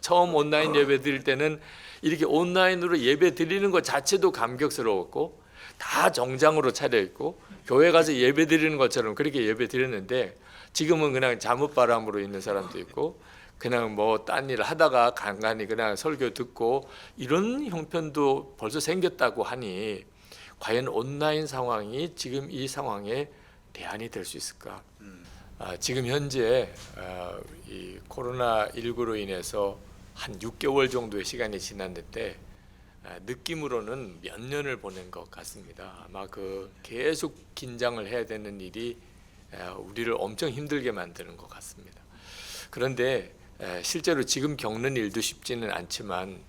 처음 온라인 예배 드릴 때는 이렇게 온라인으로 예배 드리는 것 자체도 감격스러웠고 다 정장으로 차려입고 교회 가서 예배 드리는 것처럼 그렇게 예배 드렸는데 지금은 그냥 잠옷바람으로 있는 사람도 있고 그냥 뭐 딴 일을 하다가 간간히 그냥 설교 듣고 이런 형편도 벌써 생겼다고 하니 과연 온라인 상황이 지금 이 상황에 대안이 될 수 있을까? 지금 현재 이 코로나19로 인해서 한 6개월 정도의 시간이 지났는데 느낌으로는 몇 년을 보낸 것 같습니다. 아마 그 계속 긴장을 해야 되는 일이 우리를 엄청 힘들게 만드는 것 같습니다. 그런데 실제로 지금 겪는 일도 쉽지는 않지만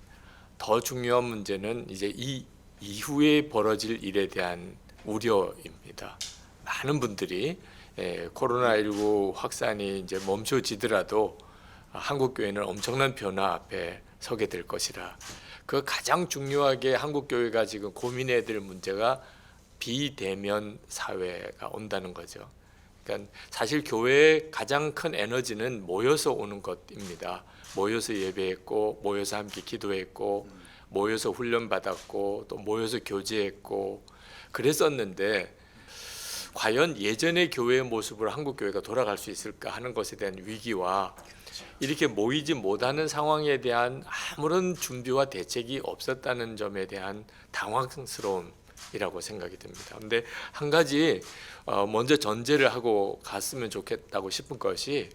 더 중요한 문제는 이제 이 이후에 벌어질 일에 대한 우려입니다. 많은 분들이 코로나19 확산이 이제 멈춰지더라도 한국 교회는 엄청난 변화 앞에 서게 될 것이라. 그 가장 중요하게 한국 교회가 지금 고민해야 될 문제가 비대면 사회가 온다는 거죠. 그러니까 사실 교회의 가장 큰 에너지는 모여서 오는 것입니다. 모여서 예배했고, 모여서 함께 기도했고, 모여서 훈련 받았고, 또 모여서 교제했고, 그랬었는데 과연 예전의 교회의 모습으로 한국 교회가 돌아갈 수 있을까 하는 것에 대한 위기와 이렇게 모이지 못하는 상황에 대한 아무런 준비와 대책이 없었다는 점에 대한 당황스러움이라고 생각이 듭니다. 그런데 한 가지 먼저 전제를 하고 갔으면 좋겠다고 싶은 것이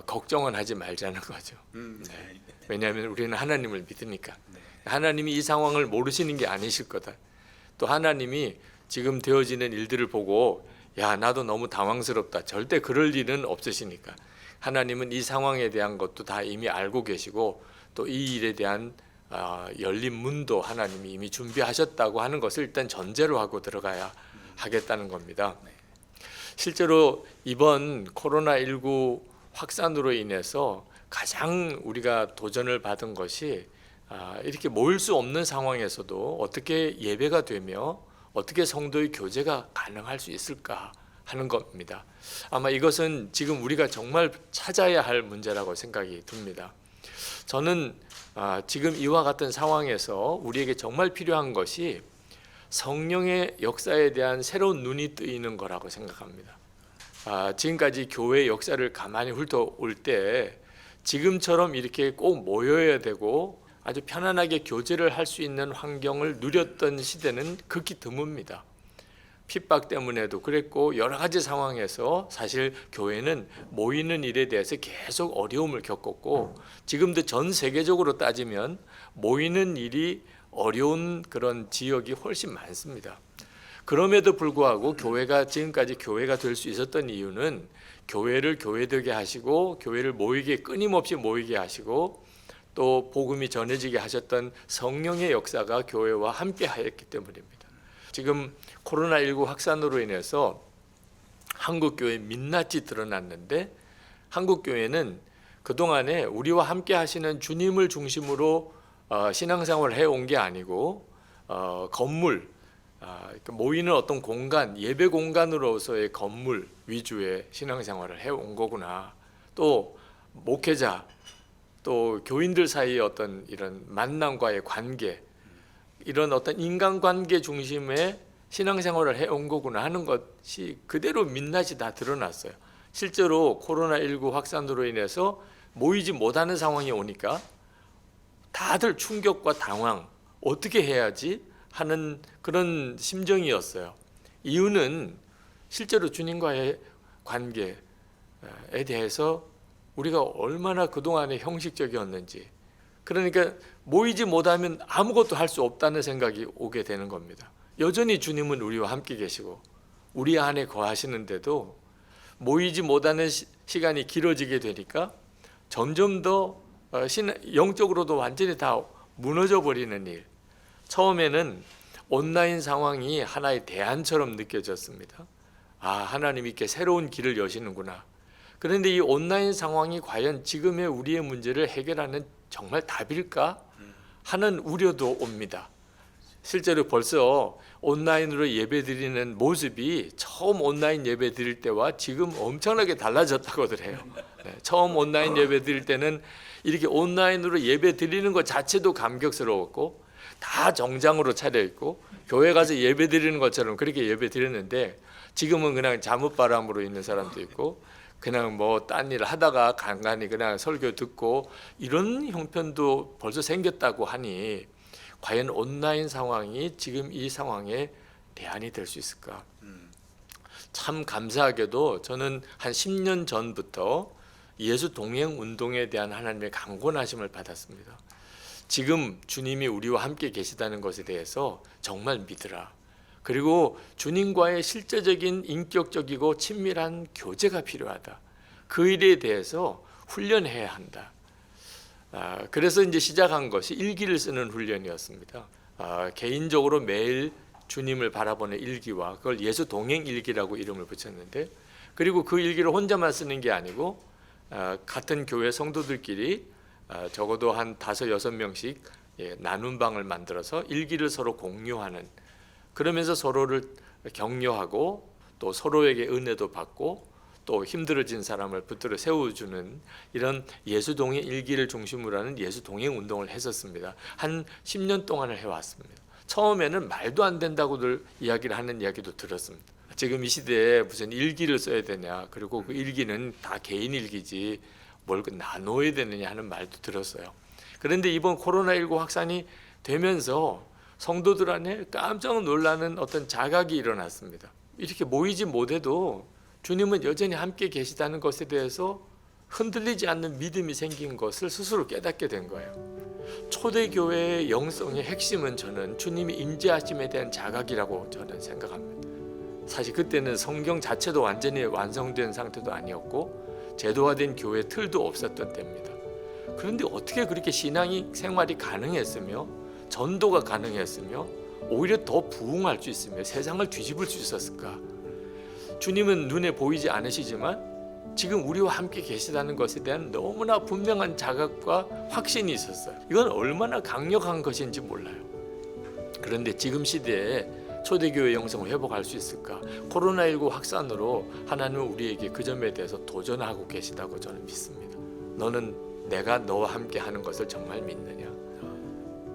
걱정은 하지 말자는 거죠. 네. 왜냐하면 우리는 하나님을 믿으니까. 하나님이 이 상황을 모르시는 게 아니실 거다. 또 하나님이 지금 되어지는 일들을 보고 야 나도 너무 당황스럽다. 절대 그럴 일은 없으시니까. 하나님은 이 상황에 대한 것도 다 이미 알고 계시고 또 이 일에 대한 열린 문도 하나님이 이미 준비하셨다고 하는 것을 일단 전제로 하고 들어가야 하겠다는 겁니다. 실제로 이번 코로나19 확산으로 인해서 가장 우리가 도전을 받은 것이 이렇게 모일 수 없는 상황에서도 어떻게 예배가 되며 어떻게 성도의 교제가 가능할 수 있을까 하는 겁니다. 아마 이것은 지금 우리가 정말 찾아야 할 문제라고 생각이 듭니다. 저는 지금 이와 같은 상황에서 우리에게 정말 필요한 것이 성령의 역사에 대한 새로운 눈이 뜨이는 거라고 생각합니다. 지금까지 교회의 역사를 가만히 훑어올 때 지금처럼 이렇게 꼭 모여야 되고 아주 편안하게 교제를 할 수 있는 환경을 누렸던 시대는 극히 드뭅니다. 핍박 때문에도 그랬고 여러 가지 상황에서 사실 교회는 모이는 일에 대해서 계속 어려움을 겪었고 지금도 전 세계적으로 따지면 모이는 일이 어려운 그런 지역이 훨씬 많습니다. 그럼에도 불구하고 교회가 지금까지 교회가 될 수 있었던 이유는 교회를 교회되게 하시고 교회를 모이게 끊임없이 모이게 하시고 또 복음이 전해지게 하셨던 성령의 역사가 교회와 함께 하였기 때문입니다. 지금 코로나19 확산으로 인해서 한국 교회 민낯이 드러났는데 한국 교회는 그동안에 우리와 함께 하시는 주님을 중심으로 신앙생활을 해온 게 아니고 건물, 모이는 어떤 공간, 예배 공간으로서의 건물 위주의 신앙생활을 해온 거구나. 또 목회자, 또 교인들 사이의 어떤 이런 만남과의 관계, 이런 어떤 인간관계 중심의 신앙생활을 해온 거구나 하는 것이 그대로 민낯이 다 드러났어요. 실제로 코로나19 확산으로 인해서 모이지 못하는 상황이 오니까 다들 충격과 당황, 어떻게 해야지 하는 그런 심정이었어요. 이유는 실제로 주님과의 관계에 대해서 우리가 얼마나 그동안에 형식적이었는지, 그러니까 모이지 못하면 아무것도 할 수 없다는 생각이 오게 되는 겁니다. 여전히 주님은 우리와 함께 계시고 우리 안에 거하시는데도 모이지 못하는 시간이 길어지게 되니까 점점 더 영적으로도 완전히 다 무너져 버리는 일. 처음에는 온라인 상황이 하나의 대안처럼 느껴졌습니다. 하나님이 이렇게 새로운 길을 여시는구나. 그런데 이 온라인 상황이 과연 지금의 우리의 문제를 해결하는 정말 답일까 하는 우려도 옵니다. 실제로 벌써 온라인으로 예배 드리는 모습이 처음 온라인 예배 드릴 때와 지금 엄청나게 달라졌다고들 해요. 처음 온라인 예배 드릴 때는 이렇게 온라인으로 예배 드리는 것 자체도 감격스러웠고 다 정장으로 차려입고 교회 가서 예배 드리는 것처럼 그렇게 예배 드렸는데 지금은 그냥 잠옷바람으로 있는 사람도 있고 그냥 뭐 딴 일 하다가 간간히 그냥 설교 듣고 이런 형편도 벌써 생겼다고 하니 과연 온라인 상황이 지금 이 상황에 대안이 될 수 있을까? 참 감사하게도 저는 한 10년 전부터 예수 동행 운동에 대한 하나님의 강권하심을 받았습니다. 지금 주님이 우리와 함께 계시다는 것에 대해서 정말 믿으라. 그리고 주님과의 실제적인 인격적이고 친밀한 교제가 필요하다. 그 일에 대해서 훈련해야 한다. 그래서 이제 시작한 것이 일기를 쓰는 훈련이었습니다. 개인적으로 매일 주님을 바라보는 일기와 그걸 예수 동행 일기라고 이름을 붙였는데 그리고 그 일기를 혼자만 쓰는 게 아니고 같은 교회 성도들끼리 적어도 한 5-6명씩 나눔 방을 만들어서 일기를 서로 공유하는 그러면서 서로를 격려하고 또 서로에게 은혜도 받고 또 힘들어진 사람을 붙들어 세워주는 이런 예수 동행 일기를 중심으로 하는 예수 동행 운동을 했었습니다. 한 10년 동안을 해왔습니다. 처음에는 말도 안 된다고들 이야기를 하는 이야기도 들었습니다. 지금 이 시대에 무슨 일기를 써야 되냐 그리고 그 일기는 다 개인 일기지 뭘 나눠야 되느냐 하는 말도 들었어요. 그런데 이번 코로나19 확산이 되면서 성도들 안에 깜짝 놀라는 어떤 자각이 일어났습니다. 이렇게 모이지 못해도 주님은 여전히 함께 계시다는 것에 대해서 흔들리지 않는 믿음이 생긴 것을 스스로 깨닫게 된 거예요. 초대교회의 영성의 핵심은 저는 주님이 임재하심에 대한 자각이라고 저는 생각합니다. 사실 그때는 성경 자체도 완전히 완성된 상태도 아니었고 제도화된 교회 틀도 없었던 때입니다. 그런데 어떻게 그렇게 신앙이 생활이 가능했으며 전도가 가능했으며 오히려 더 부흥할 수 있으며 세상을 뒤집을 수 있었을까? 주님은 눈에 보이지 않으시지만 지금 우리와 함께 계시다는 것에 대한 너무나 분명한 자각과 확신이 있었어요. 이건 얼마나 강력한 것인지 몰라요. 그런데 지금 시대에 초대교회 영성을 회복할 수 있을까? 코로나19 확산으로 하나님은 우리에게 그 점에 대해서 도전하고 계시다고 저는 믿습니다. 너는 내가 너와 함께 하는 것을 정말 믿느냐?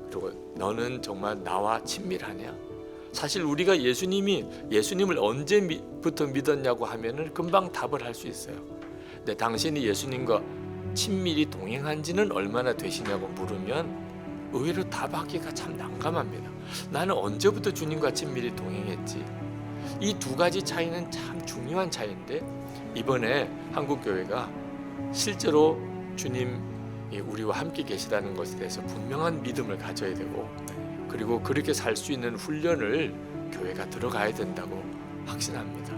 그리고 너는 정말 나와 친밀하냐? 사실 우리가 예수님을 언제부터 믿었냐고 하면은 금방 답을 할 수 있어요. 근데 당신이 예수님과 친밀히 동행한 지는 얼마나 되시냐고 물으면 의외로 답하기가 참 난감합니다. 나는 언제부터 주님과 친밀히 동행했지? 이 두 가지 차이는 참 중요한 차이인데 이번에 한국교회가 실제로 주님이 우리와 함께 계시다는 것에 대해서 분명한 믿음을 가져야 되고 그리고 그렇게 살 수 있는 훈련을 교회가 들어가야 된다고 확신합니다.